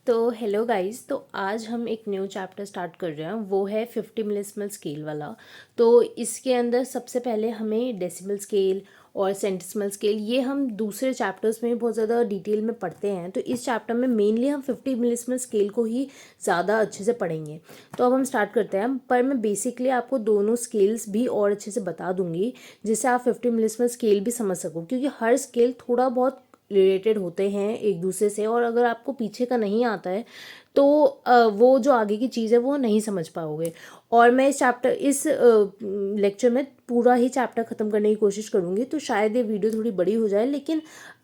तो hello guys. तो आज हम एक न्यू चैप्टर स्टार्ट कर रहे हैं, वो है 50 मिलिसिमल स्केल वाला। तो इसके अंदर सबसे पहले हमें डेसिमल स्केल और सेंटिसिमल स्केल, ये हम दूसरे चैप्टर्स में बहुत ज़्यादा डिटेल में पढ़ते हैं। तो इस चैप्टर में मेनली हम 50 मिलिसिमल स्केल को ही ज़्यादा अच्छे से पढ़ेंगे। तो अब हम स्टार्ट करते हैं, पर मैं बेसिकली आपको दोनों स्केल्स भी और अच्छे से बता दूंगी, जिससे आप 50 मिलिसिमल स्केल भी समझ सको, क्योंकि हर स्केल थोड़ा बहुत रिलेटेड होते हैं एक दूसरे से, और अगर आपको पीछे का नहीं आता है तो वो जो आगे की चीज़ है वो नहीं समझ पाओगे। और मैं इस लेक्चर में पूरा ही चैप्टर ख़त्म करने की कोशिश करूँगी, तो शायद ये वीडियो थोड़ी बड़ी हो जाए, लेकिन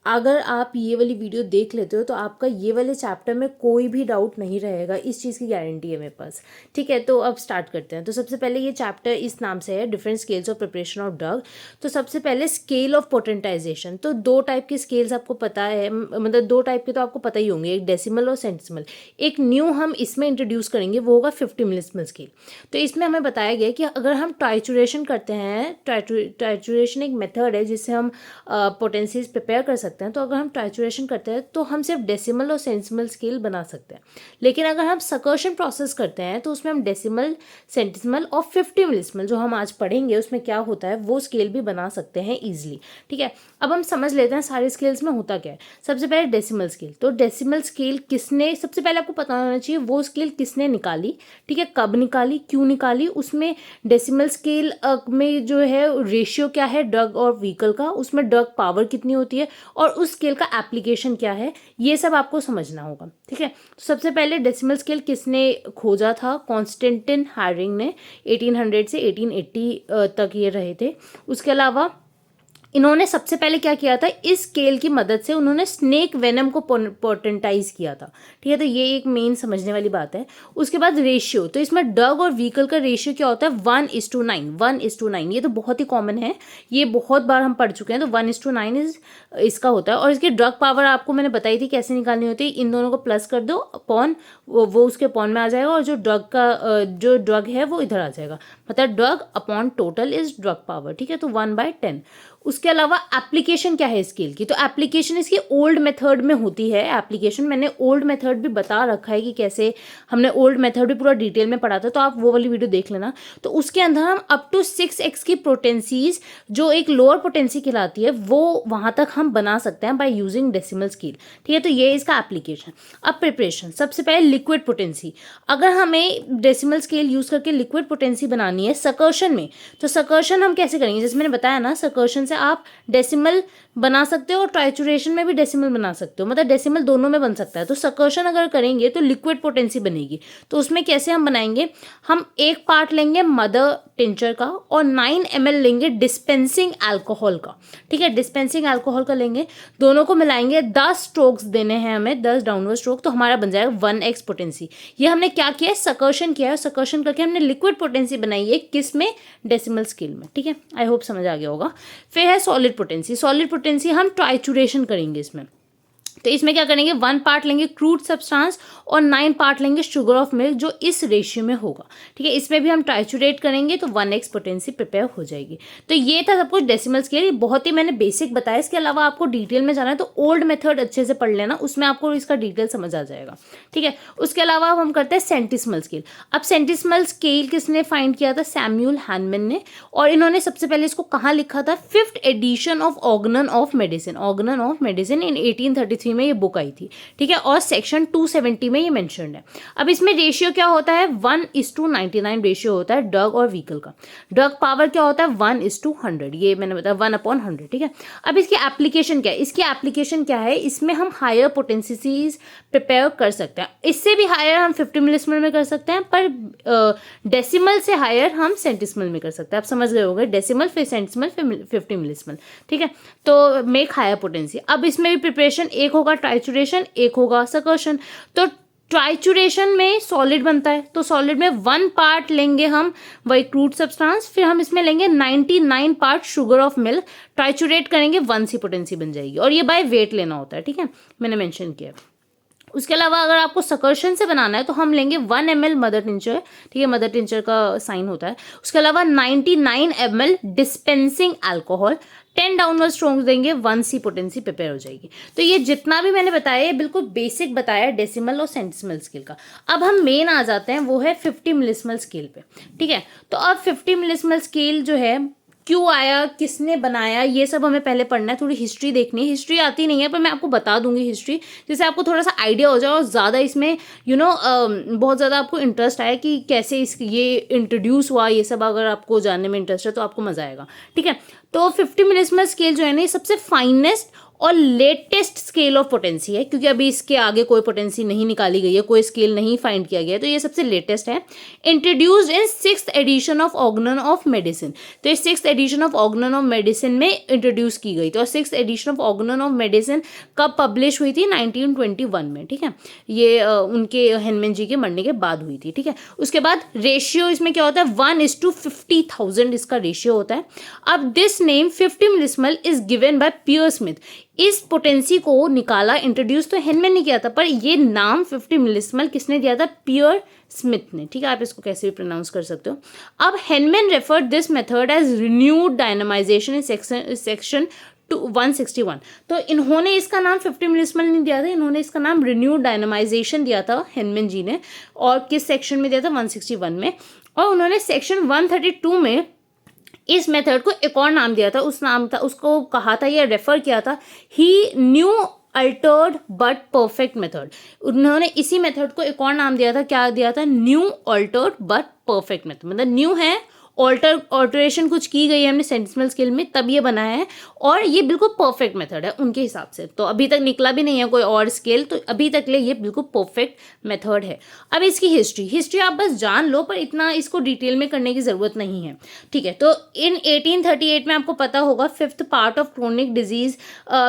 अगर आप ये वाली वीडियो देख लेते हो तो आपका ये वाले चैप्टर में कोई भी डाउट नहीं रहेगा, इस चीज़ की गारंटी है मेरे पास। ठीक है, तो अब स्टार्ट करते हैं। तो सबसे पहले ये चैप्टर इस नाम से है, different scales of preparation of drug. तो सबसे पहले स्केल ऑफ पोटेंटाइजेशन। तो दो टाइप के स्केल्स आपको पता है, मतलब दो टाइप के तो आपको पता ही होंगे, एक डेसिमल और सेंटिसिमल। एक न्यू हम इसमें इंट्रोड्यूस करेंगे, वो होगा 50 मिलिसिमल स्केल। तो इसमें हमें बताया गया कि अगर हम ट्राइचुरेशन करते हैं, ट्राइचुरेशन एक मेथड है जिससे हम पोटेंसीज प्रिपेयर कर सकते हैं। तो अगर हम ट्राइचुरेशन करते हैं तो हम सिर्फ डेसिमल और सेंटिसिमल स्केल बना सकते हैं, लेकिन अगर हम सकर्शन प्रोसेस करते हैं तो उसमें हम डेसिमल, सेंटिसिमल और 50 मिलिसिमल, जो हम आज पढ़ेंगे उसमें क्या होता है, वो स्केल भी बना सकते हैं ईजिली। ठीक है, अब हम समझ लेते हैं सारे स्केल्स में होता क्या है। सबसे पहले डेसिमल स्केल। तो डेसिमल स्केल किसने, सबसे पहले आपको पता होना चाहिए वो स्केल किसने निकाली। ठीक है, कब निकाली, क्यों निकाली, उसमें डेसिमल स्केल में जो है रेशियो क्या है ड्रग और व्हीकल का, उसमें ड्रग पावर कितनी होती है, और उस स्केल का एप्लीकेशन क्या है, ये सब आपको समझना होगा। ठीक है, तो सबसे पहले डेसिमल स्केल किसने खोजा था, कॉन्स्टेंटिन हैरिंग ने 1800 से 1880 तक ये रहे थे। उसके अलावा इन्होंने सबसे पहले क्या किया था, इस स्केल की मदद से उन्होंने स्नेक वेनम को पोटेंटाइज किया था। ठीक है, तो ये एक मेन समझने वाली बात है। उसके बाद रेशियो, तो इसमें ड्रग और व्हीकल का रेशियो क्या होता है, 1:9, 1:9। ये तो बहुत ही कॉमन है, ये बहुत बार हम पढ़ चुके हैं। तो 1:9 इसका होता है। और इसकी ड्रग पावर आपको मैंने बताई थी कैसे निकालनी होती है, इन दोनों को प्लस कर दो अपॉन, वो उसके अपॉन में आ जाएगा, और जो ड्रग है वो इधर आ जाएगा, मतलब drug upon total is drug power. ठीक है, तो 1/10। उसके अलावा एप्लीकेशन क्या है स्केल की, तो एप्लीकेशन इसकी ओल्ड मेथड में होती है। एप्लीकेशन मैंने ओल्ड मेथड भी बता रखा है कि कैसे, हमने ओल्ड मेथड भी पूरा डिटेल में पढ़ा था, तो आप वो वाली वीडियो देख लेना। तो उसके अंदर हम अप टू 6x की पोटेंसीज, जो एक लोअर पोटेंसी कहलाती है, वो वहां तक हम बना सकते हैं बाय यूजिंग डेसिमल स्केल। ठीक है, तो ये इसका एप्लीकेशन। अब प्रिपरेशन, सबसे पहले लिक्विड पोटेंसी। अगर हमें डेसिमल स्केल यूज करके लिक्विड पोटेंसी बनानी है सकर्शन में, तो सकर्शन हम कैसे करेंगे, जैसे मैंने बताया ना, सकर्शन से आप डेसिमल बना सकते हो और ट्राइचुरेशन में भी डेसिमल बना सकते हो, मतलब डेसिमल दोनों में बन सकता है। तो सकर्शन अगर करेंगे तो लिक्विड पोटेंसी बनेगी। तो उसमें कैसे हम बनाएंगे, हम एक पार्ट लेंगे मदर टिंचर का और 9 ml लेंगे डिस्पेंसिंग अल्कोहल का। ठीक है, डिस्पेंसिंग अल्कोहल का लेंगे, दोनों को मिलाएंगे, 10 स्ट्रोक्स देने हैं हमें, 10 डाउनवर्ड स्ट्रोक, तो हमारा बन जाएगा 1x पोटेंसी। ये हमने क्या किया है, सकर्शन किया है, सकर्शन करके हमने लिक्विड पोटेंसी बनाई है, किस में, डेसिमल स्केल में। ठीक है, आई होप समझ आ गया होगा। फिर है सॉलिड पोटेंसी। सॉलिड पोटेंसी हम ट्राइचुरेशन करेंगे इसमें। तो इसमें क्या करेंगे, 1 पार्ट लेंगे क्रूड सब्सटेंस और 9 पार्ट लेंगे शुगर ऑफ मिल्क, जो इस रेशियो में होगा। ठीक है, इसमें भी हम ट्राइचुरेट करेंगे तो 1x पोटेंसी प्रिपेयर हो जाएगी। तो ये था सब कुछ डेसिमल स्केल, बहुत ही मैंने बेसिक बताया। इसके अलावा आपको डिटेल में जाना है तो ओल्ड मेथड अच्छे से पढ़ लेना, उसमें आपको इसका डिटेल समझ आ जाएगा। ठीक है, उसके अलावा हम करते हैं सेंटिसिमल स्केल। अब सेंटिसिमल स्केल किसने फाइंड किया था, सैमुअल हैनमैन ने, और इन्होंने सबसे पहले इसको कहाँ लिखा था, 5th edition of organon of medicine, organon of medicine in 1833 में ये बुक आई थी। ठीक है, और सेक्शन 270 में ये मेंशन्ड है। अब इसमें रेशियो क्या होता है, 1:99 रेशियो होता है ड्रग और व्हीकल का। ड्रग पावर क्या होता है, 1:100, ये मैंने बताया 1/100। ठीक है, अब इसकी एप्लीकेशन क्या है, इसकी एप्लीकेशन क्या है, इसमें हम हायर पोटेंसीज प्रिपेयर कर सकते हैं। इससे भी हायर हम 50 मिलिसिमल में कर सकते हैं, पर डेसिमल से हायर हम सेंटिसिमल में कर सकते हैं। आप समझ गए होंगे, डेसिमल फिर सेंटिसिमल फिर 50 मिलिसिमल। ठीक है, तो मेक हायर पोटेंसी। अब इसमें भी प्रिपरेशन, एक होगा ट्राइचुरेशन, एक होगा सकर्शन। तो ट्राइचुरेशन में सॉलिड बनता है, तो सॉलिड में 1 पार्ट लेंगे हम वही क्रूड सब्सटेंस, फिर हम इसमें लेंगे 99 पार्ट शुगर ऑफ मिल्क, ट्राइचुरेट करेंगे 1 सी पोटेंसी बन जाएगी, और ये बाय वेट लेना होता है। ठीक है, मैंने मेंशन किया। उसके अलावा अगर आपको सकर्षण से बनाना है तो हम लेंगे 1 ml मदर टिंचर, ठीक है, मदर टिंचर का साइन होता है। उसके अलावा 99 ml dispensing alcohol, 10 downward strokes देंगे, 1C पोटेंसी प्रिपेयर हो जाएगी। तो ये जितना भी मैंने बताया ये बिल्कुल बेसिक बताया डेसिमल और सेंटिसिमल स्केल का। अब हम मेन आ जाते हैं, वो है 50 मिलिसिमल स्केल पे, ठीक है। तो अब 50 मिलिसिमल स्केल जो है क्यों आया, किसने बनाया, ये सब हमें पहले पढ़ना है, थोड़ी हिस्ट्री देखनी है। हिस्ट्री आती नहीं है पर मैं आपको बता दूंगी हिस्ट्री, जिससे आपको थोड़ा सा आइडिया हो जाए और ज़्यादा इसमें बहुत ज़्यादा आपको इंटरेस्ट आए कि कैसे ये इंट्रोड्यूस हुआ, ये सब अगर आपको जानने में इंटरेस्ट है तो आपको मज़ा आएगा, ठीक है। तो 50 मिलिसिमल स्केल जो है ना, ये सबसे फाइनेस्ट और लेटेस्ट स्केल ऑफ पोटेंसी है, क्योंकि अभी इसके आगे कोई पोटेंसी नहीं निकाली गई है, कोई स्केल नहीं फाइंड किया गया है, तो ये सबसे लेटेस्ट है। Introduced in 6th edition of organon of medicine, तो ये 6th edition of organon of medicine में इंट्रोड्यूस की गई थी। और 6th edition of organon of medicine कब पब्लिश हुई थी? 1921 में, ठीक है। ये उनके हेनमैन जी के मरने के बाद हुई थी, ठीक है। उसके बाद रेशियो इसमें क्या होता है? 1:50,000 इसका रेशियो होता है। अब this name 50 millesimal is given by Pierre Schmidt. इस पोटेंसी को निकाला, इंट्रोड्यूस तो हेनमैन ने किया था, पर ये नाम 50 मिलिसिमल किसने दिया था? पियर स्मिथ ने, ठीक है। आप इसको कैसे भी प्रोनाउंस कर सकते हो। अब Hahnemann referred this method as renewed dynamization in section 161। तो इन्होंने इसका नाम 50 मिलिसिमल नहीं दिया था, इन्होंने इसका नाम रिन्यूड डायनामाइजेशन दिया था हेनमैन जी ने। और किस सेक्शन में दिया था? 161 में। और उन्होंने सेक्शन 132 में इस मेथड को एक और नाम दिया था, उस नाम था, उसको कहा था या रेफर किया था ही new altered but perfect method. उन्होंने इसी मेथड को एक और नाम दिया था, क्या दिया था? New altered but perfect method. मतलब न्यू है, ऑल्टरेशन कुछ की गई है हमने सेंटिसिमल स्केल में, तब ये बनाया है, और ये बिल्कुल परफेक्ट मेथड है उनके हिसाब से। तो अभी तक निकला भी नहीं है कोई और स्केल, तो अभी तक ले ये बिल्कुल परफेक्ट मेथड है। अब इसकी हिस्ट्री आप बस जान लो, पर इतना इसको डिटेल में करने की ज़रूरत नहीं है, ठीक है। तो इन 1838 में आपको पता होगा 5th part of chronic disease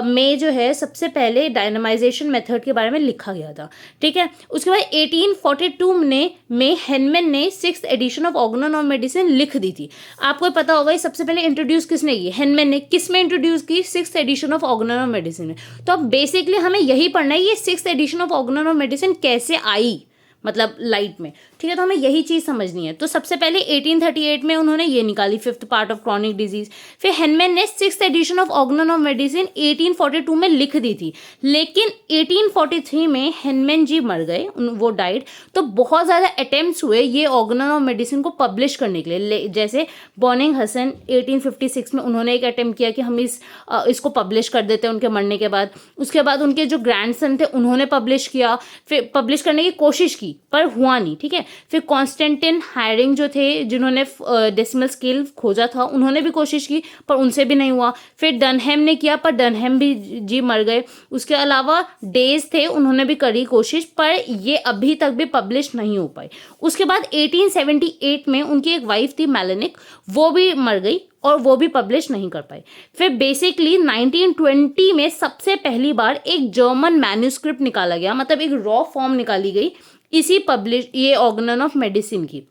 में जो है सबसे पहले डायनामाइजेशन मेथड के बारे में लिखा गया था, ठीक है। उसके बाद 1842 में हेनमैन ने 6th edition of organon of medicine लिख दी थी। आपको पता होगा ये सबसे पहले इंट्रोड्यूस किसने की? हेनमैन ने। किस में इंट्रोड्यूस की? 6th edition of organon of medicine में। तो अब बेसिकली हमें यही पढ़ना है, ये 6th edition of organon of medicine कैसे आई, मतलब लाइट में, ठीक है। तो हमें यही चीज़ समझनी है। तो सबसे पहले 1838 में उन्होंने ये निकाली 5th part of chronic disease. फिर हेनमैन ने 6th edition of organon of medicine 1842 में लिख दी थी, लेकिन 1843 में हेनमैन जी मर गए, वो डाइड। तो बहुत ज़्यादा अटेम्प्ट्स हुए ये ऑर्गनन ऑफ मेडिसिन को पब्लिश करने के लिए, जैसे बॉनिंग हसन 1856 में उन्होंने एक अटेम्प्ट किया कि हम इसको पब्लिश कर देते हैं उनके मरने के बाद। उसके बाद उनके जो ग्रैंडसन थे उन्होंने पब्लिश किया, फिर पब्लिश करने की कोशिश की पर हुआ नहीं, ठीक है। फिर कॉन्स्टेंटिन हायरिंग जो थे, जिन्होंने डेसिमल स्केल खोजा था, उन्होंने भी कोशिश की पर उनसे भी नहीं हुआ। फिर डनहैम ने किया पर डनहैम भी जी मर गए। उसके अलावा डेज थे, उन्होंने भी करी कोशिश पर ये अभी तक भी पब्लिश नहीं हो पाई। उसके बाद 1878 में उनकी एक वाइफ थी मेलेनिक, वो भी मर गई और वो भी पब्लिश नहीं कर पाई। फिर बेसिकली 1920 में सबसे पहली बार एक जर्मन मैन्यूस्क्रिप्ट निकाला गया, मतलब एक रॉ फॉर्म निकाली गई इसी पब्लिश ये ऑर्गनन ऑफ मेडिसिन की,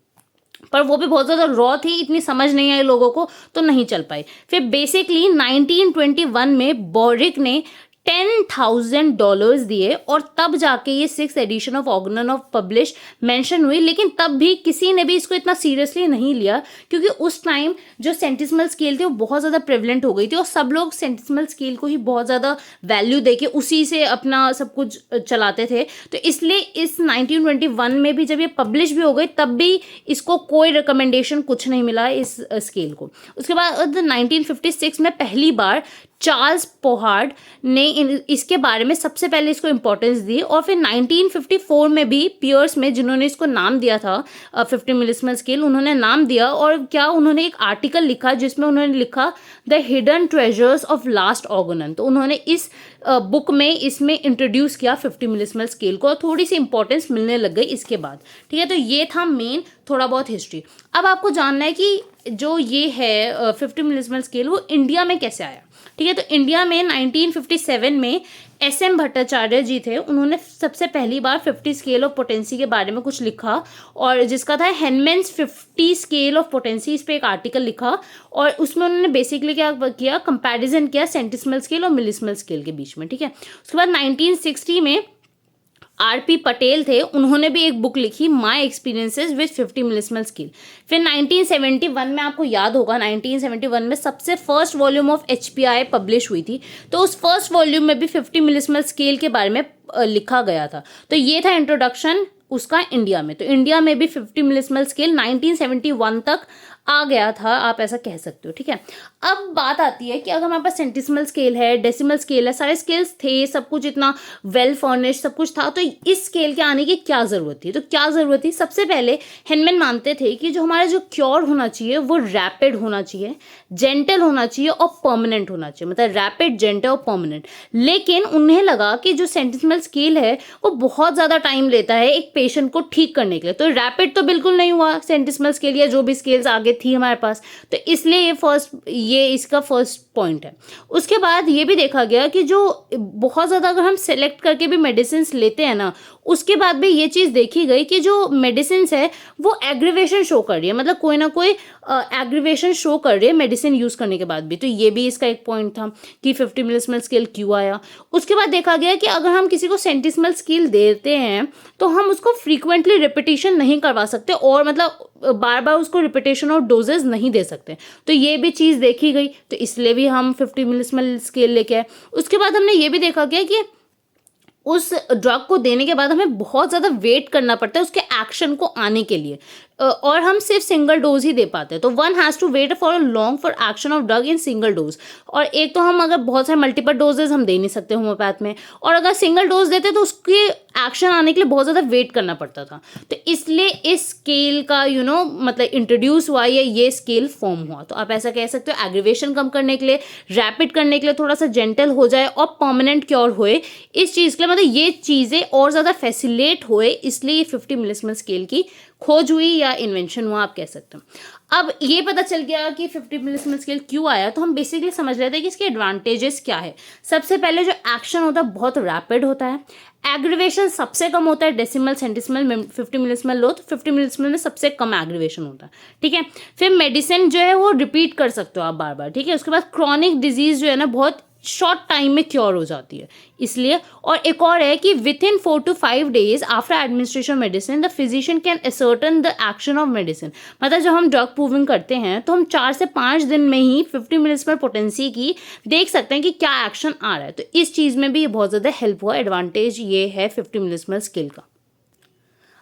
पर वो भी बहुत ज़्यादा रॉ थी, इतनी समझ नहीं आई लोगों को, तो नहीं चल पाई। फिर बेसिकली 1921 में बोरिक ने $10,000 दिए और तब जाके ये 6th edition of organon of publish mention हुई। लेकिन तब भी किसी ने भी इसको इतना सीरियसली नहीं लिया, क्योंकि उस टाइम जो सेंटिसिमल स्केल थे वो बहुत ज़्यादा प्रेवलेंट हो गई थी और सब लोग सेंटिसिमल स्केल को ही बहुत ज़्यादा वैल्यू देके उसी से अपना सब कुछ चलाते थे। तो इसलिए इस 1921 में भी जब ये पब्लिश भी हो गई तब भी इसको कोई रिकमेंडेशन कुछ नहीं मिला इस स्केल को। उसके बाद 1956 में पहली बार चार्ल्स पोहार्ड ने इसके बारे में सबसे पहले इसको इम्पोर्टेंस दी, और फिर 1954 में भी पियर्स में, जिन्होंने इसको नाम दिया था 50 मिलिसिमल स्केल, उन्होंने नाम दिया। और क्या उन्होंने एक आर्टिकल लिखा जिसमें उन्होंने लिखा the hidden treasures of last organon. तो उन्होंने इस बुक में इसमें इंट्रोड्यूस किया 50 मिलिसिमल स्केल को, और थोड़ी सी इंपॉर्टेंस मिलने लग गई इसके बाद, ठीक है। तो ये था मेन थोड़ा बहुत हिस्ट्री। अब आपको जानना है कि जो ये है 50 मिलिसिमल स्केल वो इंडिया में कैसे आया, ठीक है। तो इंडिया में 1957 में SM भट्टाचार्य जी थे, उन्होंने सबसे पहली बार 50 स्केल ऑफ पोटेंसी के बारे में कुछ लिखा, और जिसका था हेनमैन्स 50 स्केल ऑफ पोटेंसी, इस पे एक आर्टिकल लिखा। और उसमें उन्होंने बेसिकली क्या किया, कंपैरिजन किया सेंटिसिमल स्केल और मिलिसिमल स्केल के बीच में, ठीक है। उसके बाद 1960 में आरपी पटेल थे, उन्होंने भी एक बुक लिखी माई एक्सपीरियंसेस विद 50 मिलिसिमल स्केल। फिर 1971 में, आपको याद होगा 1971 में सबसे first volume of HPI publish हुई थी, तो उस फर्स्ट वॉल्यूम में भी 50 मिलिसिमल स्केल के बारे में लिखा गया था। तो ये था इंट्रोडक्शन उसका इंडिया में। तो इंडिया में भी 50 मिलिसिमल स्केल 1971 तक आ गया था, आप ऐसा कह सकते हो, ठीक है। अब बात आती है कि अगर हमारे पास सेंटिसिमल स्केल है, डेसिमल स्केल है, सारे स्केल्स थे, सब कुछ इतना वेल फर्निश्ड सब कुछ था, तो इस स्केल के आने की क्या ज़रूरत थी? तो क्या ज़रूरत थी? सबसे पहले हेनमैन मानते थे कि जो हमारा जो क्योर होना चाहिए वो रैपिड होना चाहिए, जेंटल होना चाहिए और परमानेंट होना चाहिए, मतलब रैपिड, जेंटल और परमानेंट। लेकिन उन्हें लगा कि जो सेंटिसिमल स्केल है वो बहुत ज़्यादा टाइम लेता है एक पेशेंट को ठीक करने के लिए, तो रैपिड तो बिल्कुल नहीं हुआ सेंटिसिमल स्केल या जो भी स्केल्स आगे थी हमारे पास, तो इसलिए ये इसका फर्स्ट पॉइंट है। उसके बाद ये भी देखा गया कि जो बहुत ज़्यादा अगर हम सेलेक्ट करके भी मेडिसिन लेते हैं ना, उसके बाद भी ये चीज़ देखी गई कि जो मेडिसिन है वो एग्रीवेशन शो कर रही है, मतलब कोई ना कोई एग्रीवेशन शो कर रही है मेडिसिन यूज़ करने के बाद भी। तो ये भी इसका एक पॉइंट था कि 50 मिलिसिमल स्केल क्यों आया। उसके बाद देखा गया कि अगर हम किसी को सेंटिसिमल स्केल देते हैं तो हम उसको फ्रीक्वेंटली रिपीटिशन नहीं करवा सकते, और मतलब बार बार उसको रिपीटेशन और डोजेज नहीं दे सकते, तो ये भी चीज़ देखी गई, तो इसलिए भी हम 50 मिलिसिमल स्केल लेके आए। उसके बाद हमने ये भी देखा गया कि उस ड्रग को देने के बाद हमें बहुत ज़्यादा वेट करना पड़ता है उसके एक्शन को आने के लिए, और हम सिर्फ सिंगल डोज ही दे पाते हैं। तो one has to wait for a long for action of drug in single dose. और एक तो हम अगर बहुत सारे मल्टीपल डोजेज हम दे नहीं सकते होम्योपैथ में, और अगर सिंगल डोज देते तो उसके एक्शन आने के लिए बहुत ज़्यादा वेट करना पड़ता था। तो इसलिए इस स्केल का मतलब इंट्रोड्यूस हुआ या ये स्केल फॉर्म हुआ। तो आप ऐसा कह सकते हो एग्रीवेशन कम करने के लिए, रैपिड करने के लिए, थोड़ा सा जेंटल हो जाए और परमानेंट क्योर होए, इस चीज़ के लिए, मतलब ये चीज़ें और ज़्यादा फैसिलेट होए, इसलिए ये 50 मिलिसिमल स्केल की खोज हुई या इन्वेंशन हुआ, आप कह सकते हो। अब ये पता चल गया कि 50 मिलिसिमल स्केल क्यों आया, तो हम बेसिकली समझ लेते हैं कि इसके एडवांटेजेस क्या है। सबसे पहले जो एक्शन होता है बहुत रैपिड होता है, एग्रीवेशन सबसे कम होता है, डेसिमल सेंटिसिमल में 50 मिलिसिमल लो तो 50 मिलिसिमल में सबसे कम एग्रीवेशन होता है, ठीक है। फिर मेडिसिन जो है वो रिपीट कर सकते हो आप बार बार, ठीक है। उसके बाद क्रॉनिक डिजीज जो है ना बहुत शॉर्ट टाइम में क्योर हो जाती है, इसलिए। और एक और है कि with in 4 to 5 days after administration medicine the physician can ascertain the action of medicine. मतलब जब हम ड्रग प्रूविंग करते हैं तो हम 4 से 5 दिन में ही 50 मिलिसिमल पोटेंसी की देख सकते हैं कि क्या एक्शन आ रहा है। तो इस चीज़ में भी ये बहुत ज़्यादा हेल्प हुआ, एडवांटेज ये है 50 मिलिसिमल स्केल का।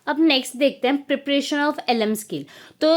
अब नेक्स्ट देखते हैं प्रिपरेशन ऑफ LM स्केल। तो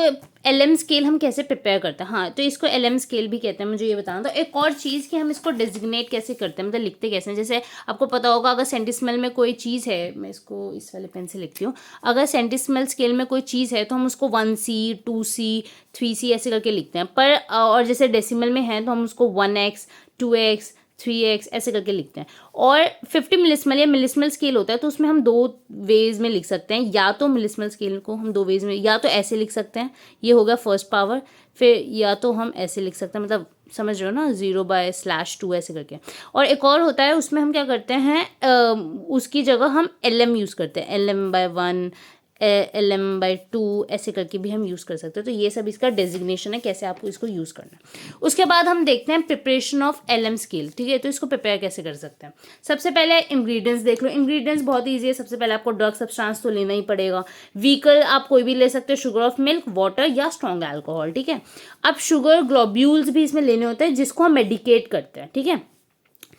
LM स्केल हम कैसे प्रिपेयर करते हैं, हाँ तो इसको LM स्केल भी कहते हैं, मुझे ये बताना। तो एक और चीज़ कि हम इसको डेजिग्नेट कैसे करते हैं, मतलब लिखते कैसे हैं। जैसे आपको पता होगा अगर सेंटिसिमल में कोई चीज़ है, मैं इसको इस वाले पेन से लिखती हूँ, अगर सेंटिसिमल स्केल में कोई चीज़ है तो हम उसको 1C 2C 3C ऐसे करके लिखते हैं, पर और जैसे डेसिमल में है तो हम उसको 1x 2x 3x ऐसे करके लिखते हैं। और 50 मिलिसिमल या मिलिसिमल स्केल होता है तो उसमें हम 2 वेज में लिख सकते हैं, या तो मिलिसिमल स्केल को हम 2 वेज में, या तो ऐसे लिख सकते हैं, ये होगा फर्स्ट पावर, फिर या तो हम ऐसे लिख सकते हैं, मतलब समझ रहे हो ना, 0//2 ऐसे करके। और एक और होता है उसमें हम क्या करते हैं, उसकी जगह हम LM यूज़ करते हैं, LM/1 LM/2 ऐसे करके भी हम यूज़ कर सकते हैं। तो ये सब इसका डेजिग्नेशन है कैसे आपको इसको यूज़ करना है। उसके बाद हम देखते हैं प्रिपरेशन ऑफ LM स्केल, ठीक है। तो इसको प्रिपेयर कैसे कर सकते हैं, सबसे पहले इंग्रेडिएंट्स देख लो। इंग्रेडिएंट्स बहुत ईजी है, सबसे पहले आपको ड्रग सब्सटेंस तो लेना ही पड़ेगा। व्हीकल आप कोई भी ले सकते हो, शुगर ऑफ मिल्क, वाटर या स्ट्रॉन्ग अल्कोहल, ठीक है। अब शुगर ग्लोब्यूल्स भी इसमें लेने होते हैं जिसको हम मेडिकेट करते हैं, ठीक है।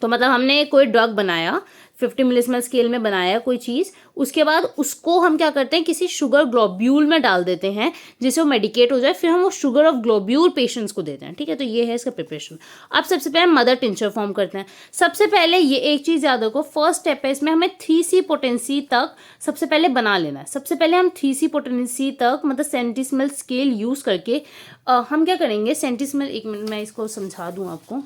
तो मतलब हमने कोई ड्रग बनाया, 50 मिलिसिमल स्केल में बनाया कोई चीज़, उसके बाद उसको हम क्या करते हैं किसी शुगर ग्लोब्यूल में डाल देते हैं जिससे वो मेडिकेट हो जाए, फिर हम वो शुगर ऑफ ग्लोब्यूल पेशेंट्स को देते हैं, ठीक है। तो ये है इसका प्रिपरेशन। अब सबसे पहले मदर टिंचर फॉर्म करते हैं। सबसे पहले ये एक चीज़ याद रखो, फर्स्ट स्टेप है इसमें हमें 3C पोटेंसी तक सबसे पहले बना लेना है। सबसे पहले हम 3C पोटेंसी तक मतलब सेंटिसिमल स्केल यूज़ करके हम क्या करेंगे, सेंटिसिमल, एक मिनट मैं इसको समझा दूँ आपको।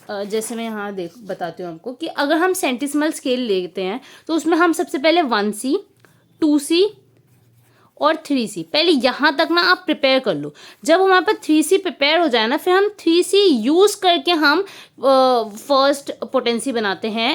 जैसे मैं यहाँ बताती हूँ आपको कि अगर हम सेंटिसिमल स्केल लेते हैं तो उसमें हम सबसे पहले 1C 2C और 3C। पहले यहाँ तक ना आप प्रिपेयर कर लो। जब हमारे पास 3C प्रिपेयर हो जाए ना, फिर हम 3C यूज़ करके हम फर्स्ट पोटेंसी बनाते हैं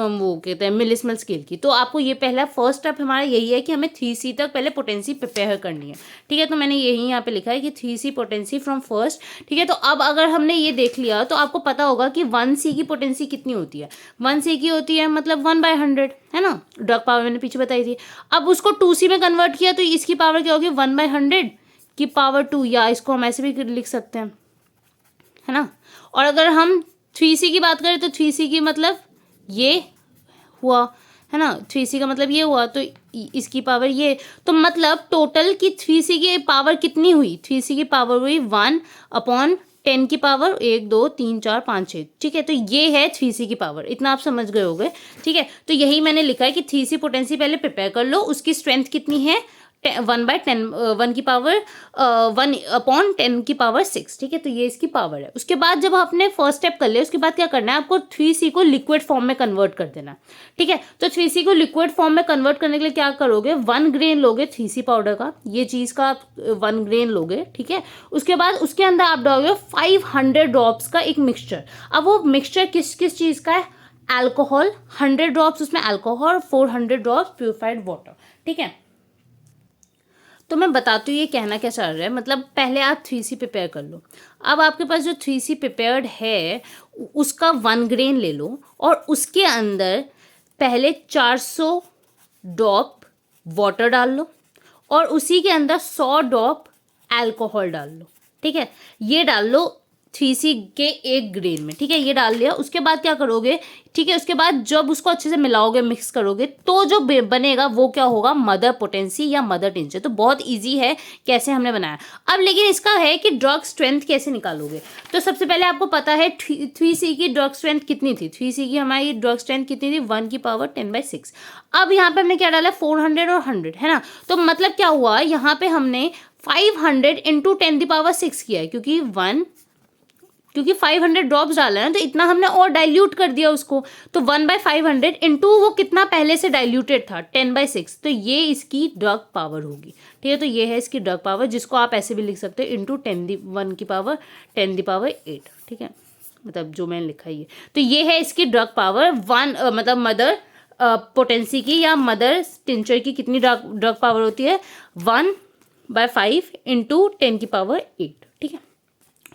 वो कहते हैं मिलिस्मल स्केल की। तो आपको ये पहला फर्स्ट स्टेप हमारा यही है कि हमें 3C तक पहले पोटेंसी प्रिपेयर करनी है। ठीक है, तो मैंने यही यहाँ पे लिखा है कि 3C पोटेंसी फ्रॉम फर्स्ट। ठीक है, तो अब अगर हमने ये देख लिया तो आपको पता होगा कि 1C की पोटेंसी कितनी होती है। 1C की होती है मतलब 1/100, है ना, ड्रग पावर मैंने पीछे बताई थी। अब उसको 2C में कन्वर्ट किया तो इसकी पावर क्या होगी, 1/100 की पावर 2, या इसको हम ऐसे भी लिख सकते हैं, है ना। और अगर हम 3C की बात करें तो 3C की मतलब ये हुआ, है ना, 3C का मतलब ये हुआ, तो इसकी पावर ये, तो मतलब टोटल की 3C की पावर कितनी हुई, 3C की पावर हुई 1/10 की पावर 1 2 3 4 5 6। ठीक है, तो ये है 3C की पावर, इतना आप समझ गए होंगे। ठीक है, तो यही मैंने लिखा है कि 3C पोटेंसी पहले प्रिपेयर कर लो, उसकी स्ट्रेंथ कितनी है 1/10, 1 की पावर 1/10 की पावर 6। ठीक है, तो ये इसकी पावर है। उसके बाद जब आपने फर्स्ट स्टेप कर लिया, उसके बाद क्या करना है, आपको 3C को लिक्विड फॉर्म में कन्वर्ट कर देना। ठीक है, तो 3C को लिक्विड फॉर्म में कन्वर्ट करने के लिए क्या करोगे, 1 ग्रेन लोगे 3C पाउडर का, ये चीज़ का आप 1 ग्रेन लोगे। ठीक है, उसके बाद उसके अंदर आप डालोगे 500 ड्रॉप्स का एक मिक्सचर। अब वो मिक्सचर किस किस चीज़ का है, अल्कोहल 100 ड्रॉप्स उसमें अल्कोहल, 400 ड्रॉप्स प्योरिफाइड वाटर। ठीक है, तो मैं बताती हूँ ये कहना क्या चल रहा है। मतलब पहले आप 3C प्रिपेयर कर लो। अब आपके पास जो 3C प्रिपेयर्ड है उसका 1 ग्रेन ले लो और उसके अंदर पहले 400 ड्रॉप वाटर डाल लो और उसी के अंदर 100 ड्रॉप अल्कोहल डाल लो। ठीक है, ये डाल लो 3C के 1 ग्रेन में। ठीक है, ये डाल लिया। उसके बाद क्या करोगे, ठीक है, उसके बाद जब उसको अच्छे से मिलाओगे, मिक्स करोगे, तो जो बनेगा वो क्या होगा, मदर पोटेंसी या मदर टिंचर। तो बहुत इजी है कैसे हमने बनाया। अब लेकिन इसका है कि ड्रग स्ट्रेंथ कैसे निकालोगे। तो सबसे पहले आपको पता है 3C की ड्रग स्ट्रेंथ कितनी थी, 3C की हमारी ड्रग स्ट्रेंथ कितनी थी, 1 की पावर 10/6। अब यहाँ पे हमने क्या डाला, 400 और 100, है ना। तो मतलब क्या हुआ, यहाँ पे हमने 500 इंटू 10⁻6 किया है, क्योंकि 500 ड्रॉप्स डाला है ना, तो इतना हमने और डाइल्यूट कर दिया उसको। तो 1/500 इंटू वो कितना पहले से डाइल्यूटेड था 10/6, तो ये इसकी ड्रग पावर होगी। ठीक है, तो ये है इसकी ड्रग पावर, जिसको आप ऐसे भी लिख सकते हो इंटू 1 की पावर 10⁸। ठीक है, मतलब जो मैंने लिखा है ये, तो ये है इसकी ड्रग पावर। मतलब मदर पोटेंसी की या मदर टिंचर की कितनी ड्रग पावर होती है, 1/5 इंटू 10⁸। ठीक है,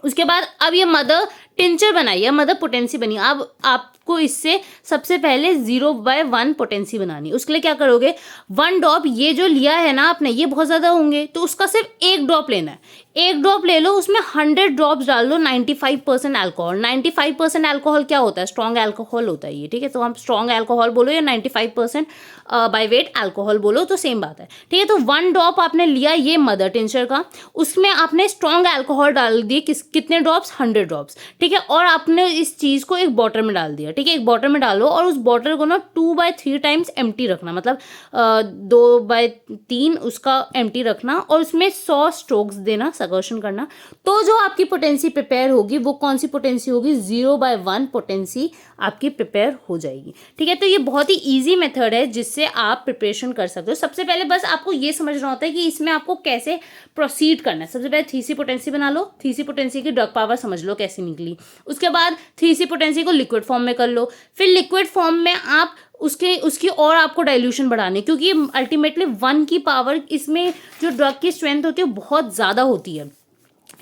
उसके बाद अब ये मदर टिंचर बनाई है, मदर पोटेंसी बनी। अब आपको इससे सबसे पहले 0/1 पोटेंसी बनानी। उसके लिए क्या करोगे, 1 ड्रॉप, ये जो लिया है ना आपने, ये बहुत ज़्यादा होंगे, तो उसका सिर्फ 1 ड्रॉप लेना है। 1 ड्रॉप ले लो, उसमें 100 ड्रॉप्स डाल लो 95% अल्कोहल। 95% अल्कोहल क्या होता है, स्ट्रॉन्ग अल्कोहल होता है ये। ठीक है, तो हम स्ट्रॉन्ग अल्कोहल बोलो या 95% बाय वेट अल्कोहल बोलो, तो सेम बात है। ठीक है, तो 1 ड्रॉप आपने लिया ये मदर टिंचर का, उसमें आपने स्ट्रॉन्ग अल्कोहल डाल दिए, कितने ड्रॉप्स, 100 ड्रॉप्स। ठीक है, और आपने इस चीज़ को एक बॉटल में डाल दिया। ठीक है, एक बॉटल में डालो और उस बॉटल को ना 2/3 टाइम्स एम्प्टी रखना, मतलब 2/3 उसका एम्प्टी रखना और उसमें 100 स्ट्रोक्स देना, सकर्षण करना। तो जो आपकी पोटेंसी प्रिपेयर होगी वो कौन सी पोटेंसी होगी, 0/1 पोटेंसी आपकी प्रिपेयर हो जाएगी। ठीक है, तो ये बहुत ही ईजी मेथड है जिससे आप प्रिपरेशन कर सकते हो। सबसे पहले बस आपको ये समझना होता है कि इसमें आपको कैसे प्रोसीड करना है। सबसे पहले 3C पोटेंसी बना लो, 3C पोटेंसी की ड्रग पावर समझ लो कैसी निकली। उसके बाद 3C पोटेंसी को लिक्विड फॉर्म में कर लो, फिर लिक्विड फॉर्म में आप उसकी और आपको डाइल्यूशन बढ़ानी, क्योंकि अल्टीमेटली 1 की पावर, इसमें जो ड्रग की स्ट्रेंथ होती है बहुत ज़्यादा होती है।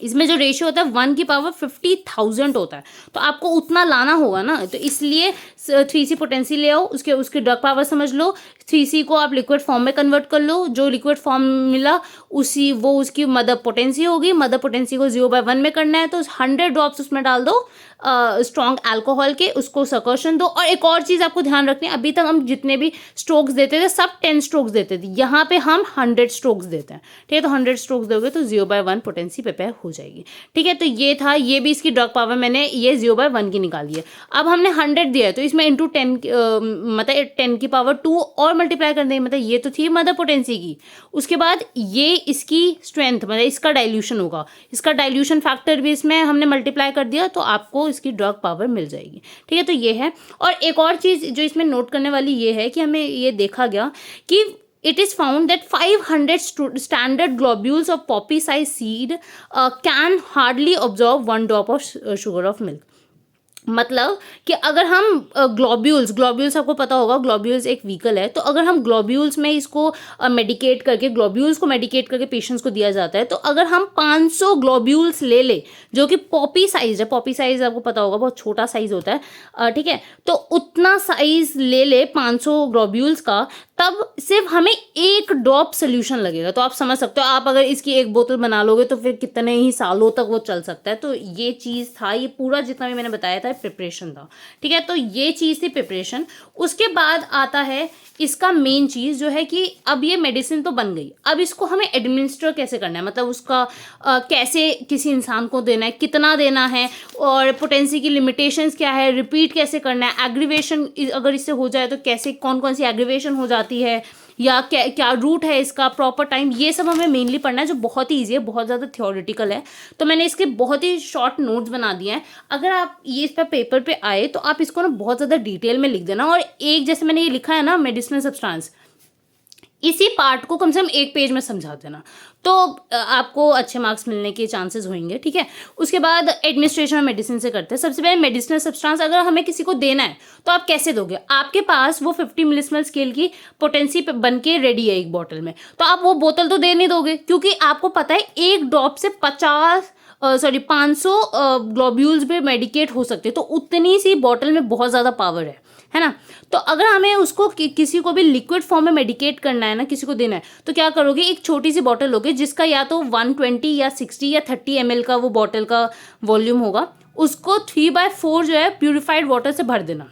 इसमें जो रेशियो होता है 1 की पावर 50,000 होता है, तो आपको उतना लाना होगा ना, तो इसलिए 3C पोटेंसी ले आओ, उसकी ड्रग पावर समझ लो, 3C को आप लिक्विड फॉर्म में कन्वर्ट कर लो, जो लिक्विड फॉर्म मिला उसकी मदर पोटेंसी होगी। मदर पोटेंसी को 0/1 में करना है, तो 100 ड्रॉप्स उसमें डाल दो स्ट्रॉन्ग अल्कोहल के, उसको सकर्षण दो। और एक और चीज़ आपको ध्यान रखनी है, अभी तक हम जितने भी स्ट्रोक्स देते थे सब 10 स्ट्रोक्स देते थे, यहाँ पे हम 100 स्ट्रोक्स देते हैं। ठीक है, तो 100 स्ट्रोक्स दोगे तो 0/1 पोटेंसी प्रिपेयर हो जाएगी। ठीक है, तो ये था, ये भी इसकी ड्रग पावर मैंने ये 0/1 की निकाली है। अब हमने 100 दिया है तो इसमें इंटू 10 मतलब 10 की पावर 2 और मल्टीप्लाई कर देंगे, मतलब ये तो थी मदर पोटेंसी की। उसके बाद ये इसकी स्ट्रेंथ, मतलब इसका डाइल्यूशन होगा, इसका डाइल्यूशन फैक्टर भी इसमें हमने मल्टीप्लाई कर दिया, तो आपको इसकी ड्रग पावर मिल जाएगी। ठीक है, तो ये है। और एक और चीज़ जो इसमें नोट करने वाली ये है कि हमें ये देखा गया कि it is found that 500 standard globules of poppy size seed can hardly absorb 1 drop of sugar of milk. मतलब कि अगर हम ग्लोब्यूल्स आपको पता होगा, ग्लोब्यूल्स एक व्हीकल है, तो अगर हम ग्लोब्यूल्स में इसको मेडिकेट करके, ग्लोब्यूल्स को मेडिकेट करके पेशेंट्स को दिया जाता है, तो अगर हम 500 ग्लोब्यूल्स ले जो कि पॉपी साइज है, पॉपी साइज आपको पता होगा बहुत छोटा साइज होता है, ठीक है, तो उतना साइज ले 500 ग्लोब्यूल्स का, तब सिर्फ हमें 1 ड्रॉप सोल्यूशन लगेगा। तो आप समझ सकते हो, आप अगर इसकी एक बोतल बना लोगे तो फिर कितने ही सालों तक वो चल सकता है। तो ये चीज़ था, ये पूरा जितना भी मैंने बताया था प्रिपरेशन था, ठीक है। तो ये चीज़ थी प्रिपरेशन। उसके बाद आता है इसका मेन चीज़ जो है कि अब ये मेडिसिन तो बन गई, अब इसको हमें एडमिनिस्टर कैसे करना है, मतलब उसका कैसे किसी इंसान को देना है, कितना देना है, और पोटेंसी की लिमिटेशंस क्या है, रिपीट कैसे करना है, एग्रीवेशन अगर इससे हो जाए तो कैसे, कौन कौन सी एग्रीवेशन हो जाती है, या क्या रूट है इसका, प्रॉपर टाइम, ये सब हमें मेनली पढ़ना है, जो बहुत ही ईजी है, बहुत ज़्यादा थ्योरेटिकल है। तो मैंने इसके बहुत ही शॉर्ट नोट्स बना दिए हैं। अगर आप ये इस पर पेपर पे आए तो आप इसको ना बहुत ज़्यादा डिटेल में लिख देना, और एक जैसे मैंने ये लिखा है ना मेडिसिनल सब्सटेंस, इसी पार्ट को कम से कम 1 पेज में समझा देना, तो आपको अच्छे मार्क्स मिलने के चांसेस होंगे, ठीक है। उसके बाद एडमिनिस्ट्रेशन ऑफ मेडिसिन से करते हैं। सबसे पहले मेडिसिनल सब्सटेंस अगर हमें किसी को देना है तो आप कैसे दोगे, आपके पास वो 50 मिलीस्मॉल स्केल की पोटेंसी बन के रेडी है एक बॉटल में, तो आप वो बोतल तो दे नहीं दोगे, क्योंकि आपको पता है 1 ड्रॉप से 500 ग्लोब्यूल्स भी मेडिकेट हो सकते हैं, तो उतनी सी बॉटल में बहुत ज़्यादा पावर है ना। तो अगर हमें उसको किसी को भी लिक्विड फॉर्म में मेडिकेट करना है ना, किसी को देना है, तो क्या करोगे, एक छोटी सी बॉटल लोगे जिसका या तो 120 या 60 या 30 ml का वो बॉटल का वॉल्यूम होगा, उसको 3/4 जो है प्यूरिफाइड वाटर से भर देना।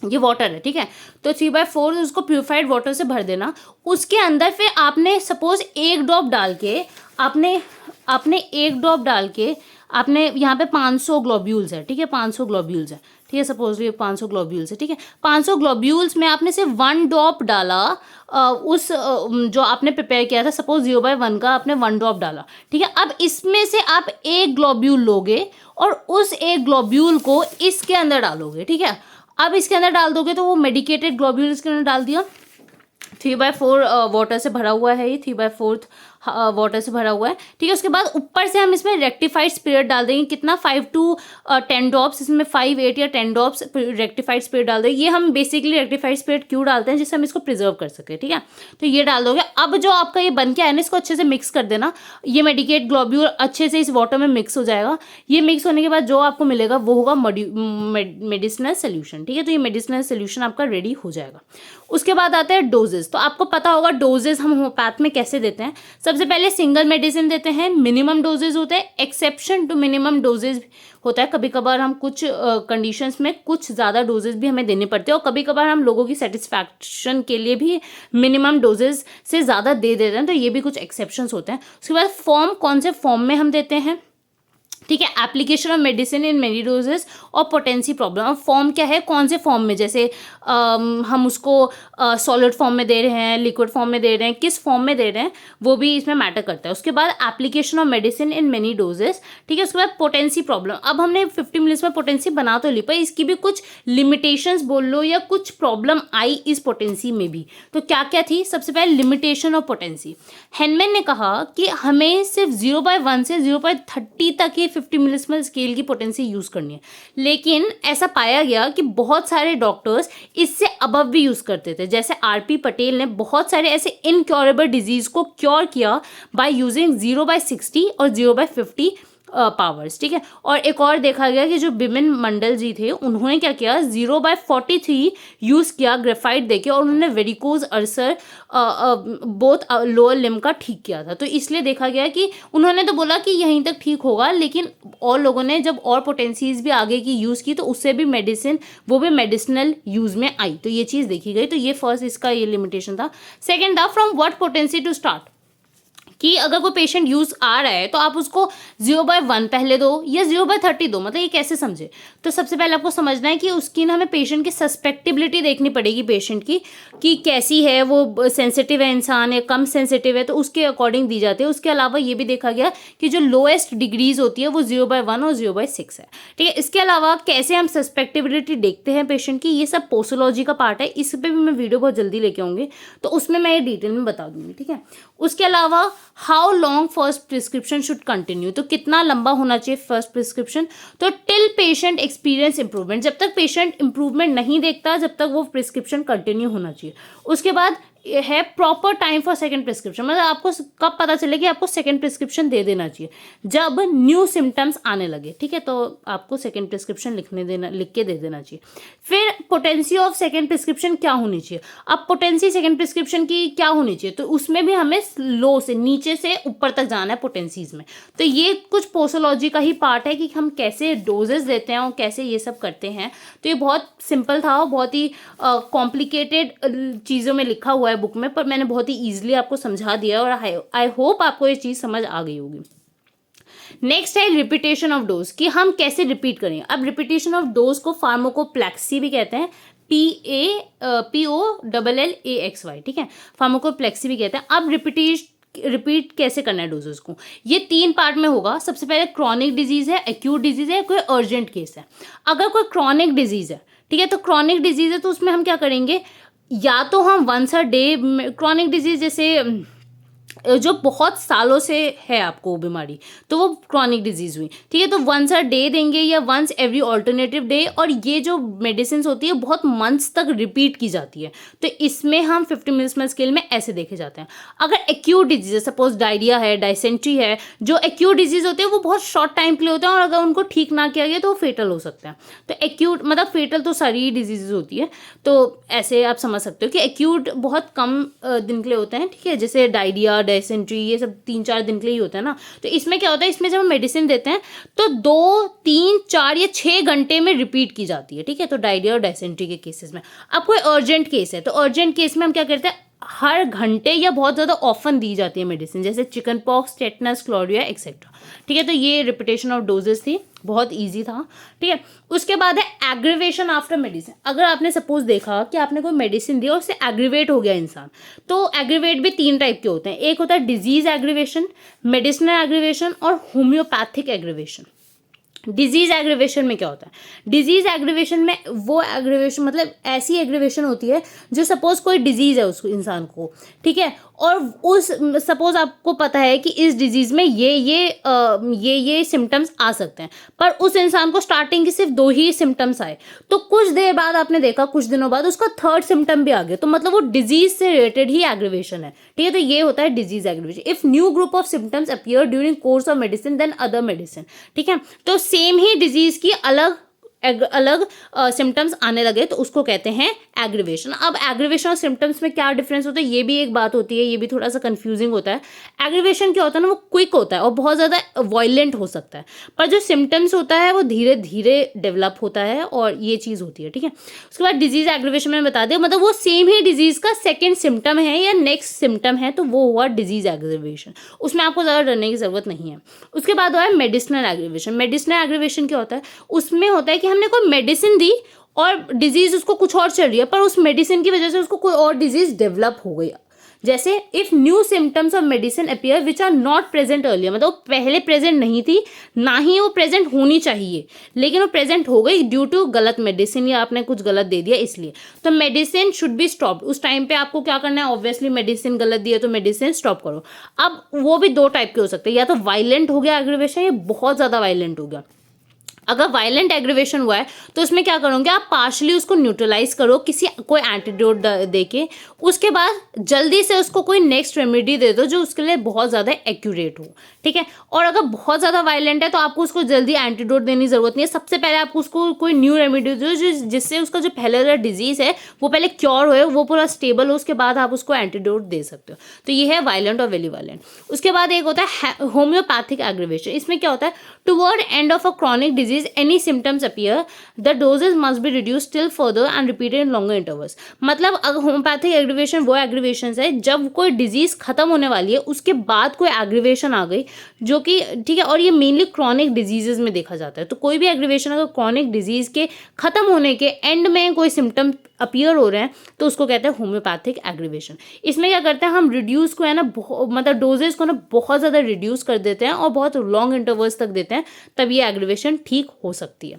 ये वाटर है, ठीक है, तो 3/4 उसको प्यूरिफाइड वाटर से भर देना। उसके अंदर फिर आपने सपोज 1 ड्रॉप डाल के आपने 1 ड्रॉप डाल के आपने यहाँ पे 500 ग्लोब्यूल्स है, ठीक है, 500 ग्लोब्यूल्स है, ठीक है, सपोज ये 500 ग्लोब्यूल्स है, ठीक है, 500 ग्लोब्यूल्स में आपने सिर्फ 1 ड्रॉप डाला, जो आपने प्रिपेयर किया था, सपोज 0/1 का आपने 1 ड्रॉप डाला, ठीक है। अब इसमें से आप 1 ग्लोब्यूल लोगे और उस 1 ग्लोब्यूल को इसके अंदर डालोगे, ठीक है। अब इसके अंदर डाल दोगे तो वो मेडिकेटेड ग्लोब्यूल इसके अंदर डाल दिया, 3/4 वाटर से भरा हुआ है, ये 3/4 वाटर से भरा हुआ है, ठीक है। उसके बाद ऊपर से हम इसमें रेक्टिफाइड स्पिरिट डाल देंगे, कितना 5 to 10 ड्रॉप्स, इसमें 5, 8 या 10 ड्रॉप्स रेक्टिफाइड स्पिरिट डाल देंगे। ये हम बेसिकली रेक्टिफाइड स्पिरिट क्यों डालते हैं, जिससे हम इसको प्रिजर्व कर सके, ठीक है। तो ये डाल दोगे। अब जो आपका ये बन के आया ना, इसको अच्छे से मिक्स कर देना, ये मेडिकेट ग्लोब्यूल अच्छे से इस वाटर में मिक्स हो जाएगा। ये मिक्स होने के बाद जो आपको मिलेगा वो होगा मेडिसिनल सोल्यूशन, ठीक है। तो ये मेडिसिनल सोल्यूशन आपका रेडी हो जाएगा। उसके बाद आते हैं डोजेस। तो आपको पता होगा डोजेस हम होम्योपैथ में कैसे देते हैं। सबसे पहले सिंगल मेडिसिन देते हैं, मिनिमम डोजेज होते हैं, एक्सेप्शन टू मिनिमम डोजेज होता है। कभी कभार हम कुछ कंडीशंस में कुछ ज़्यादा डोजेज भी हमें देने पड़ते हैं, और कभी कभार हम लोगों की सेटिस्फैक्शन के लिए भी मिनिमम डोजेज से ज़्यादा दे देते हैं, तो ये भी कुछ एक्सेप्शंस होते हैं। उसके बाद फॉर्म, कौन से फॉर्म में हम देते हैं, ठीक है। Application of medicine in many doses और पोटेंसी प्रॉब्लम। अब फॉर्म क्या है, कौन से फॉर्म में, जैसे हम उसको सॉलिड फॉर्म में दे रहे हैं, लिक्विड फॉर्म में दे रहे हैं, किस फॉर्म में दे रहे हैं, वो भी इसमें मैटर करता है। उसके बाद application of medicine in many doses, ठीक है। उसके बाद पोटेंसी प्रॉब्लम। अब हमने 50 मिनट्स में पोटेंसी बना तो ली, पर इसकी भी कुछ लिमिटेशंस बोल लो या कुछ प्रॉब्लम आई इस पोटेंसी में भी। तो क्या क्या थी, सबसे पहले लिमिटेशन ऑफ पोटेंसी। हेनमैन ने कहा कि हमें सिर्फ 0/1 से 0/30 तक ही 50 मिलीस्मॉल स्केल की पोटेंसी यूज़ करनी है, लेकिन ऐसा पाया गया कि बहुत सारे डॉक्टर्स इससे अबव भी यूज़ करते थे। जैसे RP पटेल ने बहुत सारे ऐसे इनक्योरेबल डिजीज़ को क्योर किया बाय यूजिंग 0/60 और 0/50 पावर्स, ठीक है। और एक और देखा गया कि जो बिमन मंडल जी थे, उन्होंने क्या किया, 0/43 यूज़ किया ग्रेफाइट देके, और उन्होंने varicose ulcer both lower limb का ठीक किया था। तो इसलिए देखा गया कि उन्होंने तो बोला कि यहीं तक ठीक होगा, लेकिन और लोगों ने जब और पोटेंसीज भी आगे की यूज़ की तो उससे भी मेडिसिन, वो भी मेडिसिनल यूज़ में आई। तो ये चीज़ देखी गई। तो ये फर्स्ट इसका ये लिमिटेशन था। सेकेंड था from what potency to start, कि अगर कोई पेशेंट यूज आ रहा है तो आप उसको 0/1 पहले दो या 0/30 दो, मतलब ये कैसे समझे। तो सबसे पहले आपको समझना है कि उसकी ना हमें पेशेंट की सस्पेक्टेबिलिटी देखनी पड़ेगी, पेशेंट की कि कैसी है, वो सेंसिटिव है इंसान है, कम सेंसिटिव है, तो उसके अकॉर्डिंग दी जाती है। उसके अलावा ये भी देखा गया कि जो लोएस्ट डिग्रीज होती है वो 0/1 और 0/6 है, ठीक है। इसके अलावा कैसे हम सस्पेक्टेबिलिटी देखते हैं पेशेंट की, ये सब पोसोलॉजी का पार्ट है, इस पर भी मैं वीडियो बहुत जल्दी लेके आऊँगी, तो उसमें मैं ये डिटेल में बता दूंगी, ठीक है। उसके अलावा how long first prescription should continue, तो कितना लंबा होना चाहिए फर्स्ट प्रिस्क्रिप्शन, तो टिल पेशेंट एक्सपीरियंस इंप्रूवमेंट, जब तक पेशेंट इंप्रूवमेंट नहीं देखता जब तक वो प्रिस्क्रिप्शन कंटिन्यू होना चाहिए। उसके बाद है proper time for second prescription, मतलब आपको कब पता चले कि आपको सेकंड प्रिस्क्रिप्शन दे देना चाहिए, जब न्यू सिम्टम्स आने लगे, ठीक है, तो आपको सेकंड प्रिस्क्रिप्शन लिख के दे देना चाहिए। फिर पोटेंसी ऑफ सेकंड प्रिस्क्रिप्शन क्या होनी चाहिए। अब पोटेंसी सेकंड प्रिस्क्रिप्शन की क्या होनी चाहिए, तो उसमें भी हमें लो से नीचे से ऊपर तक जाना है पोटेंसीज में। तो ये कुछ पोसोलॉजी का ही पार्ट है कि हम कैसे डोजेस देते हैं और कैसे ये सब करते हैं। तो ये बहुत सिंपल था और बहुत ही कॉम्प्लिकेटेड चीज़ों में लिखा हुआ है बुक में, पर मैंने बहुत ही ईजिली आपको समझा दिया और आई होप आपको ये चीज़ समझ आ गई होगी। नेक्स्ट है रिपीटेशन ऑफ डोज, कि हम कैसे रिपीट करें। अब रिपीटेशन ऑफ डोज को फार्माकोप्लेक्सी भी कहते हैं, PAPOLLAXY, ठीक है, फार्माकोप्लेक्सी भी कहते हैं। अब रिपीट कैसे करना है डोजेस को, ये 3 पार्ट में होगा। सबसे पहले क्रॉनिक डिजीज है, एक्यूट डिजीज है, कोई अर्जेंट केस है। अगर कोई क्रॉनिक डिजीज है, ठीक है, तो क्रॉनिक डिजीज है तो उसमें हम क्या करेंगे, या तो हम once a day, chronic disease जैसे जो बहुत सालों से है आपको बीमारी, तो वो क्रॉनिक डिजीज हुई, ठीक है, तो वंस अ डे देंगे या वंस एवरी ऑल्टरनेटिव डे। और ये जो मेडिसिन होती है बहुत मंथ्स तक रिपीट की जाती है, तो इसमें हम 50 मिलिस्मल स्केल में ऐसे देखे जाते हैं। अगर एक्यूट डिजीज है, सपोज डायरिया है, डायसेंट्री है, जो एक्यूट डिजीज होते हैं वो बहुत शॉर्ट टाइम के लिए होते हैं और अगर उनको ठीक ना किया गया तो वो फेटल हो सकता है। तो एक्यूट मतलब फेटल तो सारी डिजीजेज होती है, तो ऐसे आप समझ सकते हो कि एक्यूट बहुत कम दिन के लिए होते हैं, ठीक है, जैसे डायरिया, डायसेंट्री, ये सब 3-4 दिन के लिए ही होता है ना। तो इसमें क्या होता है, इसमें जब हम मेडिसिन देते हैं तो 2, 3, 4 या 6 घंटे में रिपीट की जाती है, ठीक है, तो डायरिया और डायसेंट्री के केसेस में। अब कोई अर्जेंट केस है, तो अर्जेंट केस में हम क्या करते हैं, हर घंटे या बहुत ज़्यादा ऑफन दी जाती है मेडिसिन, जैसे चिकन पॉक्स, टेटनस, क्लोरिया एक्सेट्रा, ठीक है। तो ये रिपीटेशन ऑफ डोजेस थी, बहुत इजी था, ठीक है। उसके बाद है एग्रीवेशन आफ्टर मेडिसिन। अगर आपने सपोज देखा कि आपने कोई मेडिसिन दी और उससे एग्रीवेट हो गया इंसान, तो एग्रीवेट भी 3 टाइप के होते हैं। एक होता है डिजीज एग्रीवेशन, मेडिसिनल एग्रीवेशन और होम्योपैथिक एग्रीवेशन। डिजीज एग्रीवेशन में क्या होता है, डिजीज एग्रीवेशन में वो एग्रीवेशन मतलब ऐसी एग्रीवेशन होती है जो सपोज कोई डिजीज है उसको इंसान को, ठीक है, और उस सपोज आपको पता है कि इस डिजीज में ये सिम्टम्स आ सकते हैं, पर उस इंसान को स्टार्टिंग की सिर्फ 2 ही सिम्टम्स आए, तो कुछ देर बाद आपने देखा, कुछ दिनों बाद उसका 3rd सिम्टम भी आ गया, तो मतलब वो डिजीज से रिलेटेड ही एग्रीवेशन है, ठीक है। तो ये होता है disease aggravation. If new group of symptoms appear during course of medicine then other medicine, ठीक है, तो सेम ही डिजीज की अलग सिम्टम्स आने लगे तो उसको कहते हैं एग्रीवेशन। अब एग्रीवेशन और सिम्टम्स में क्या डिफरेंस होता है, ये भी एक बात होती है, ये भी थोड़ा सा कंफ्यूजिंग होता है। एग्रीवेशन क्या होता है ना, वो क्विक होता है और बहुत ज़्यादा वायलेंट हो सकता है, पर जो सिम्टम्स होता है वो धीरे धीरे डेवलप होता है और ये चीज़ होती है, ठीक है। उसके बाद डिजीज एग्रीवेशन में बता दें, मतलब वो सेम ही डिजीज का 2nd सिम्टम है या नेक्स्ट सिम्टम है, तो वो हुआ डिजीज एग्रीवेशन, उसमें आपको ज़्यादा डरने की ज़रूरत नहीं है। उसके बाद हुआ है मेडिसिनल एग्रीवेशन। मेडिसिनल एग्रीवेशन क्या होता है, उसमें होता है कि हमने कोई मेडिसिन दी और डिजीज उसको कुछ और चल रही है, पर उस मेडिसिन की वजह से उसको कोई और डिजीज डेवलप हो गई। जैसे if new symptoms of medicine appear which are not present earlier, मतलब वो पहले प्रेजेंट नहीं थी, ना ही वो प्रेजेंट होनी चाहिए, लेकिन वो प्रेजेंट हो गई ड्यू टू गलत मेडिसिन या आपने कुछ गलत दे दिया इसलिए, तो मेडिसिन शुड बी स्टॉप्ड। उस टाइम पे आपको क्या करना है, ऑब्वियसली मेडिसिन गलत दी है तो मेडिसिन स्टॉप करो। अब वो भी 2 टाइप के हो सकते हैं, या तो वायलेंट हो गया एग्रीवेशन या बहुत ज़्यादा वायलेंट हो गया। अगर वायलेंट एग्रीवेशन हुआ है तो उसमें क्या करोगे, आप पार्शली उसको न्यूट्रलाइज करो कोई एंटीडोट दे के, उसके बाद जल्दी से उसको कोई नेक्स्ट रेमेडी दे दो जो उसके लिए बहुत ज़्यादा एक्यूरेट हो, ठीक है। और अगर बहुत ज़्यादा वायलेंट है तो आपको उसको जल्दी एंटीडोट देने की ज़रूरत नहीं है, सबसे पहले आपको उसको कोई न्यू रेमेडी दो जिससे उसका जो पहले वाला डिजीज़ है वो पहले क्योर हो, वो पूरा स्टेबल हो, उसके बाद आप उसको एंटीडोट दे सकते हो। तो ये है वायलेंट और वेरी वायलेंट। उसके बाद एक होता है होम्योपैथिक एग्रीवेशन। इसमें क्या होता है, toward end of a chronic disease disease any symptoms appear, the doses must be reduced still further and repeated in longer intervals. मतलब अगर होम्योपैथिक एग्रीवेशन वो एग्रीवेशन है जब कोई डिजीज खत्म होने वाली है उसके बाद कोई एग्रीवेशन आ गई, जो कि ठीक है, और ये मेनली क्रॉनिक डिजीजेज में देखा जाता है. तो कोई भी एग्रीवेशन अगर क्रॉनिक डिजीज के खत्म होने के एंड में कोई सिम्टम अपीयर हो रहे हैं तो उसको कहते हैं होम्योपैथिक एग्रीवेशन. इसमें क्या करते हैं हम रिड्यूस को है ना मतलब डोजेज को ना बहुत ज़्यादा रिड्यूस कर देते हैं और बहुत लॉन्ग इंटरवल्स तक देते हैं, तब ये एग्रीवेशन ठीक हो सकती है.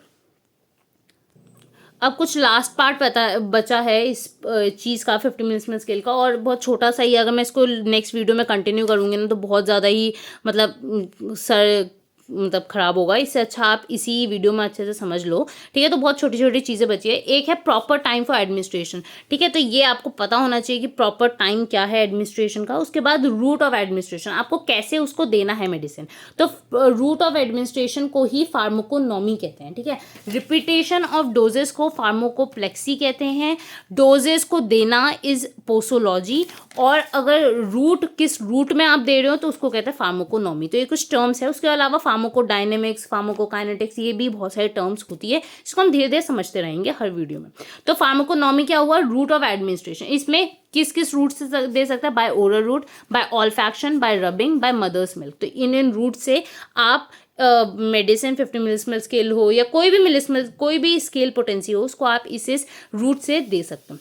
अब कुछ लास्ट पार्ट बचा है इस चीज़ का 50 मिनट्स में स्केल का, और बहुत छोटा सा ही. अगर मैं इसको नेक्स्ट वीडियो में कंटिन्यू करूँगी ना तो बहुत ज़्यादा ही सर ख़राब होगा. इससे अच्छा आप इसी वीडियो में अच्छे से समझ लो. ठीक है, तो बहुत छोटी छोटी चीज़ें बची है. एक है प्रॉपर टाइम फॉर एडमिनिस्ट्रेशन. ठीक है, तो ये आपको पता होना चाहिए कि प्रॉपर टाइम क्या है एडमिनिस्ट्रेशन का. उसके बाद रूट ऑफ एडमिनिस्ट्रेशन, आपको कैसे उसको देना है मेडिसिन. तो रूट ऑफ एडमिनिस्ट्रेशन को ही फार्माकोनॉमी कहते हैं. ठीक है, रिपीटेशन ऑफ डोजेस को फार्माकोप्लेक्सी कहते हैं. डोजेस को देना इज पोसोलॉजी, और अगर रूट किस रूट में आप दे रहे हो तो उसको कहते हैं फार्माकोनॉमी. तो ये कुछ टर्म्स है. उसके अलावा फार्माकोडायनेमिक्स, फार्माकोकाइनेटिक्स, ये भी बहुत सारी टर्म्स होती है जिसको हम धीरे धीरे समझते रहेंगे हर वीडियो में. तो फार्माकोनॉमी क्या हुआ, रूट ऑफ एडमिनिस्ट्रेशन. इसमें किस किस रूट से दे सकता है, by oral route, by olfaction, by rubbing, by mother's milk. तो इन रूट से आप मेडिसिन 50 मिलिस्मल स्केल हो या कोई भी मिलिस्मल कोई भी स्केल पोटेंसी हो उसको आप इस रूट से दे सकते हैं.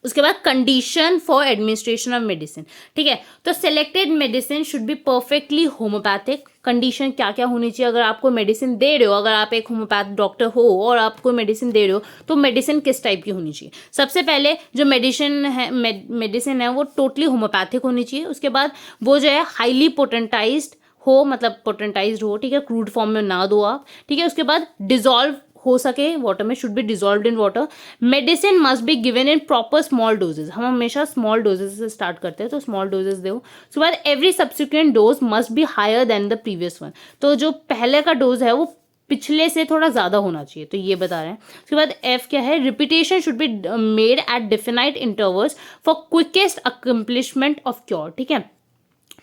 उसके बाद condition for administration of medicine. ठीक है, तो selected medicine should be perfectly homeopathic. Condition क्या क्या होनी चाहिए अगर आप कोई मेडिसिन दे रहे हो, अगर आप एक होम्योपैथ डॉक्टर हो और आप कोई मेडिसिन दे रहे हो तो मेडिसिन किस टाइप की होनी चाहिए. सबसे पहले जो मेडिसिन है वो टोटली होम्योपैथिक होनी चाहिए. उसके बाद वो जो है हाईली पोटेंटाइज्ड हो, मतलब पोटेंटाइज्ड हो. ठीक है, क्रूड फॉर्म में ना दो आप. ठीक है, उसके बाद डिजॉल्व हो सके वाटर में, should be dissolved in water. Medicine must be given in proper small doses. हम हमेशा स्मॉल डोजेज से स्टार्ट करते हैं, तो स्मॉल डोजेज दो. उसके बाद every subsequent dose must be higher than the previous one. तो जो पहले का डोज है वो पिछले से थोड़ा ज़्यादा होना चाहिए, तो ये बता रहे हैं. उसके बाद एफ क्या है, repetition should be made at definite intervals for quickest accomplishment of cure. ठीक है,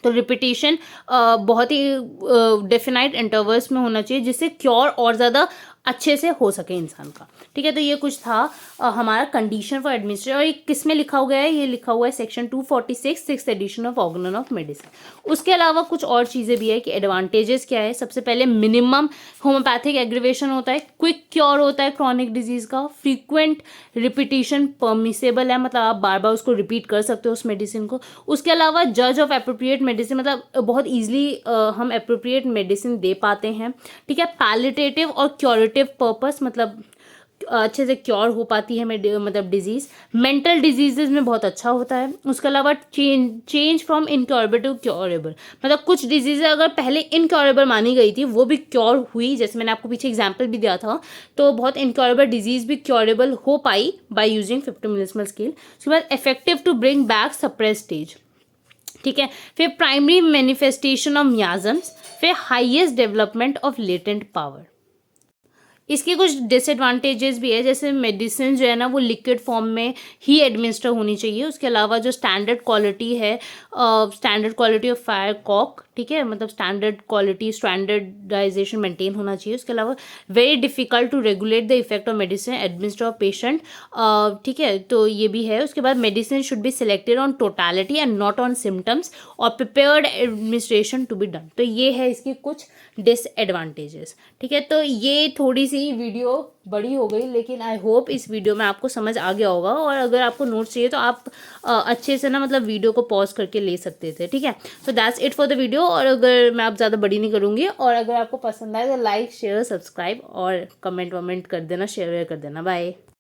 तो रिपीटेशन बहुत ही डेफिनाइट इंटरवल्स में होना चाहिए जिससे क्योर और ज़्यादा अच्छे से हो सके इंसान का. ठीक है, तो ये कुछ था हमारा कंडीशन फॉर एडमिनिस्ट्रेशन. और ये किस में लिखा हुआ है, ये लिखा हुआ है section 246 6th edition of Organon of medicine. उसके अलावा कुछ और चीज़ें भी है कि एडवांटेजेस क्या है. सबसे पहले मिनिमम होम्योपैथिक एग्रीवेशन होता है, क्विक क्योर होता है क्रॉनिक डिजीज का, फ्रीक्वेंट रिपीटेशन परमिसेबल है, मतलब आप बार बार उसको रिपीट कर सकते हो उस मेडिसिन को. उसके अलावा जज ऑफ एप्रोप्रिएट मेडिसिन, मतलब बहुत ईजिली हम एप्रोप्रिएट मेडिसिन दे पाते हैं. ठीक है, पैलिएटिव और क्योरेटिव पर्पस, मतलब अच्छे से क्योर हो पाती है मतलब डिजीज. मेंटल डिजीजेज में बहुत अच्छा होता है. उसके अलावा change from incurable to curable, मतलब कुछ डिजीज अगर पहले इनक्योरेबल मानी गई थी वो भी क्योर हुई, जैसे मैंने आपको पीछे एग्जांपल भी दिया था. तो बहुत इनक्योरेबल डिजीज भी क्योरेबल हो पाई बाय यूजिंग 50 मिलिस्मल स्केल. उसके बाद effective to bring back suppress stage. ठीक है, फिर प्राइमरी मैनिफेस्टेशन ऑफ मियाजम्स, फिर highest development of latent power. इसके कुछ डिसएडवांटेजेस भी है, जैसे मेडिसिन जो है ना वो लिक्विड फॉर्म में ही एडमिनिस्टर होनी चाहिए. उसके अलावा जो स्टैंडर्ड क्वालिटी है, standard quality of fire cock. ठीक है, मतलब स्टैंडर्ड क्वालिटी स्टैंडर्डाइजेशन मेंटेन होना चाहिए. उसके अलावा very difficult to regulate the effect of medicine administer of patient. ठीक है, तो ये भी है. उसके बाद medicine should be selected on totality and not on symptoms और prepared administration to be done. तो ये है इसकी कुछ डिसएडवांटेजेस. ठीक है, तो ये थोड़ी सी वीडियो बड़ी हो गई, लेकिन आई होप इस वीडियो में आपको समझ आ गया होगा. और अगर आपको नोट्स चाहिए तो आप अच्छे से ना मतलब वीडियो को पॉज करके ले सकते थे. ठीक है, तो that's it for the video. और अगर मैं आप ज़्यादा बड़ी नहीं करूँगी, और अगर आपको पसंद आए तो लाइक शेयर सब्सक्राइब और कमेंट वमेंट कर देना, शेयर कर देना. बाय.